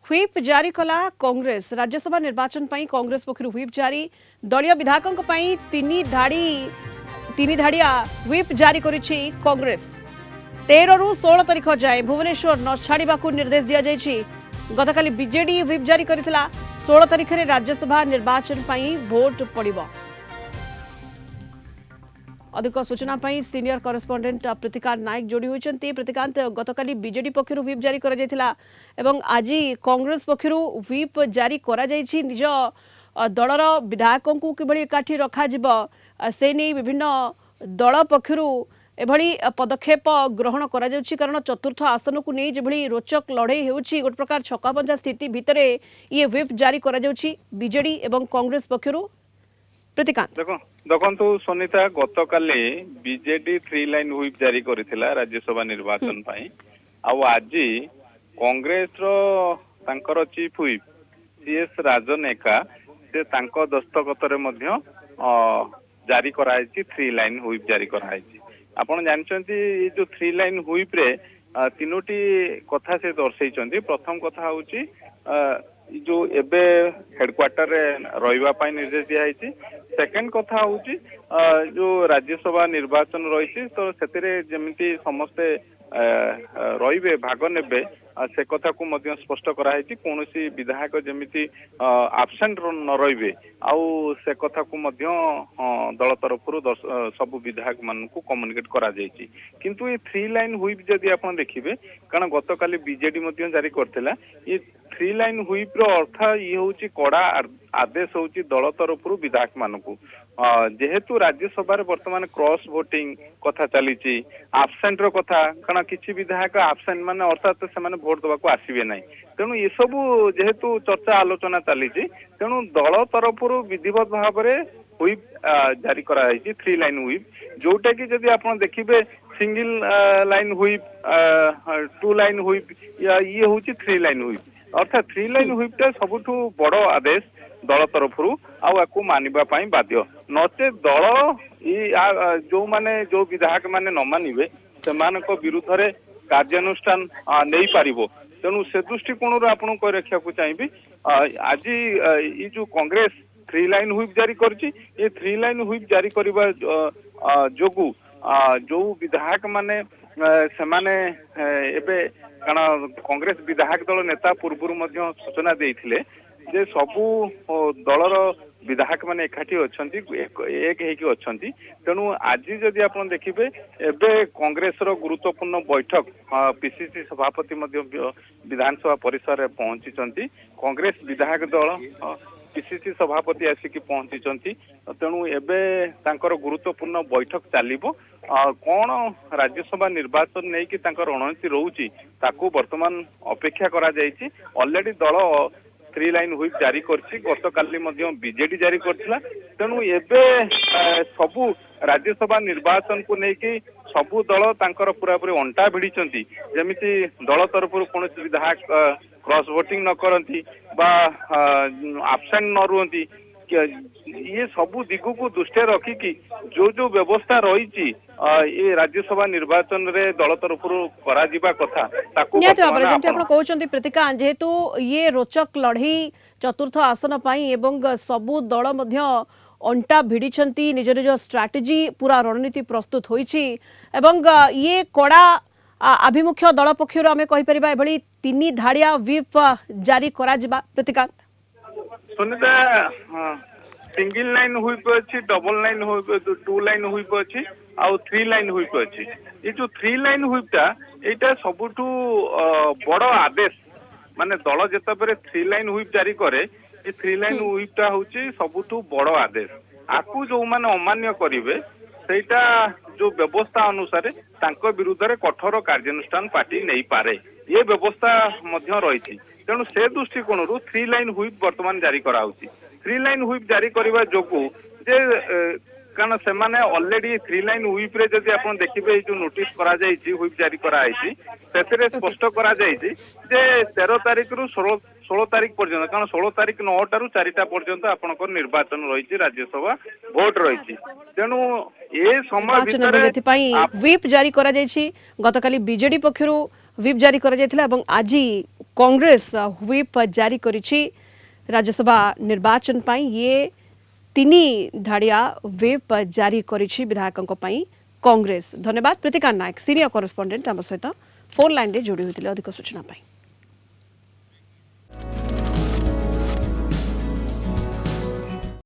Whip जारी कला कांग्रेस राज्यसभा निर्वाचन पर कांग्रेस पक्षर ह्विप जारी दलीय विधायकों तीन धाड़िया ह्विप जारी करिछि कांग्रेस 13 रु 16 तारीख जाए भुवनेश्वर न छाड़ा निर्देश दि जाइछि। गतकाली बीजेडी ह्विप जारी करथिला 16 तारीख में राज्यसभा निर्वाचन पर भोट पड़िबो। अधिक सूचना सीनियर करेस्पोंडेंट प्रतिकांत नायक जोड़ी होती। प्रतिकांत गतकाली बीजेडी पक्षर ह्विप जारी करा जायथिला एवं आज कांग्रेस पक्षर ह्विप जारी करा जायछि। निज दलर विधायकों को किभली एकाठी रखा जिवो से नहीं विभिन्न दल पक्षर एभली पदक्षेप ग्रहण करा जाउछि कारण चतुर्थ आसन को नहीं जेभली रोचक लड़ाई होउछि गोटे प्रकार छकापंजा स्थिति भितर ये ह्विप जारी करा जाउछि बीजेडी एवं कांग्रेस पक्षर। प्रतिकांत देखो सुनीता गतकाली बीजेडी 3 लाइन ह्विप जारी करथिला राज्यसभा निर्वाचन पाई आज कांग्रेस रो तांकर चीफ ह्विप सीएस राजन एका से तांको दस्तखत रे मध्य जारी कराइछि 3 लाइन ह्विप जारी कराइछि। आपण जानछन्ती जो 3 लाइन ह्विप रे तीनोटी कथा से दर्शाइछन्ती। प्रथम कथा होउछि जो एबे हेडक्वार्टर रे रहिबा पाई निर्देश दिया है। सेकेंड कथा होउछि जो राज्यसभा निर्वाचन रही तो सेतिरे जेमिति समस्ते रहिबे भाग नेबे से कथा को मध्य स्पष्ट कराई कौनसी विधायक जेमिति आब्सेंट न रहिबे आउ से कथा को मध्य दल तरफ सब विधायक मान को कम्युनिकेट करा जायछि। किंतु ये 3 लाइन ह्विप जदि आपण देखिबे कारण गतकाली बीजेडी मध्य जारी करथिला ये 3 लाइन ह्विप रो अर्थ ये होउछि कड़ा आदेश होउछि दल तरफ विधायक मानकू जेहेतु राज्यसभा वर्तमान क्रॉस वोटिंग कथा चली आब्सेंट रो कथा कारण किछि विधायक आब्सेंट माने अर्थात से माने भोट दबाको आसीबे नाही तेणु ये सब जेहेतु चर्चा आलोचना चली तेणु दल तरफ विधिवत भाव में ह्विप जारी करा 3 लाइन ह्विप जोटा कि जदि आप देखिए single line Whip 2 line Whip ये हूँ 3 लाइन ह्विप अर्थात 3 लाइन ह्विपटा सबुठु बड़ आदेश दल तरफ आपको मानिबा पाई बाध्य नचे दल जो माने जो विधायक माने न मानिबे सेमानक विरुद्ध रे कार्यानुष्ठान नहीं पारिबो। तेणु से दृष्टिकोण आपन को रखा को चाहिए आज ये जो कांग्रेस 3 लाइन ह्विप जारी करछि ये 3 लाइन ह्विप जारी करबा जोगु जो विधायक माने से माने एबे कारण कांग्रेस विधायक दल नेता पूर्व मध्य सूचना देइथिले जे सबु दलर विधायक माने एकाठी अछंती एक हेकी अछंती। तेणु आज जदि आपण देखिबे एबे कांग्रेस रो गुरुत्वपूर्ण बैठक पीसीसी सभापति मध्य विधानसभा परिसर रे पहुंचीचंती कांग्रेस विधायक दल पीसीसी सभापति आसिकी पहुंचीचंती। तेणु एबे तांकर गुरुत्वपूर्ण बैठक चलिबो कौन राज्यसभा निर्वाचन नहीं कि तांकर रणनीति रहउची ताकू वर्तमान अपेक्षा करा जायछि। ऑलरेडी दल 3 लाइन ह्विप जारी करछि गतकाली मध्य बीजेडी जारी करथिला। तेणु एबे सबु राज्यसभा निर्वाचन को लेकिन सबु दल तांकर पूरा पूरी अंटा भिड़ीचंती जेमिति दल तरफ कौन विधायक क्रॉस वोटिंग न करंती बा आब्सेंट न रुहंती ये सबु दिगु को दृष्टि रखिकी जो जो व्यवस्था रही ये राज्यसभा निर्वाचन रे दल तरफ करा जिबा कथा ताकू कहते प्रतिकांत जेहेतु ये रोचक लड़ाई चतुर्थ आसन पाई एवं सबु दल मध्य अंटा भिड़ी निज निज स्ट्राटेजी पूरा रणनीति प्रस्तुत होईछि एवं ये कड़ा आभिमुख्य दल पक्षर आम कहीपर एभली 3 धाड़िया ह्विप जारी करा जिबा। प्रतिकांत सुनीता सिंगल लाइन ह्विप अच्छी double line Whip 2 line Whip अच्छी आउ 3 लाइन ह्विप अच्छी ये जो 3 लाइन ह्विपटा एटा सबुठु बड़ आदेश माने दल जेते बेरे 3 लाइन ह्विप जारी करे ये 3 लाइन ह्विपटा होची सबुठु बड़ आदेश आकु जो माने अमान्य करिवे सेटा जो व्यवस्था अनुसार तांको विरुद्ध रे कठोर कार्यानुष्ठान पार्टी नहीं पारे ये व्यवस्था मध्य रही। तेणु से दृष्टिकोण 3 लाइन ह्विप वर्तमान जारी करा होची 3 लाइन ह्विप जारी करबा जोगु जे कारण से माने ऑलरेडी 3 लाइन ह्विप रे जदि आपण देखिबे जो नोटिस करा जायछि ह्विप जारी करा आइछि सेतरे स्पष्ट करा जायछि जे 13 तारिख रु 16 तारिख पर्यंत कारण 16 तारिख 9टा रु 4टा पर्यंत आपनकर निर्वाचन रहिछि राज्यसभा भोट रहिछि। तेणु ए समय भितर ह्विप जारी करा जायछि गतकाली बीजेडी पक्षरु ह्विप जारी करा जायथिला एवं आज कांग्रेस व्हिप जारी करिछि राज्यसभा निर्वाचन पाई ये तीनी धाड़िया व्हिप जारी करिछि विधायकों पाई कांग्रेस। धन्यवाद प्रीतिका नायक सीनियर करेस्पोंडेंट आम सहित फोन लाइन रे जोड़ी होइतिले अधिक सूचना पाई।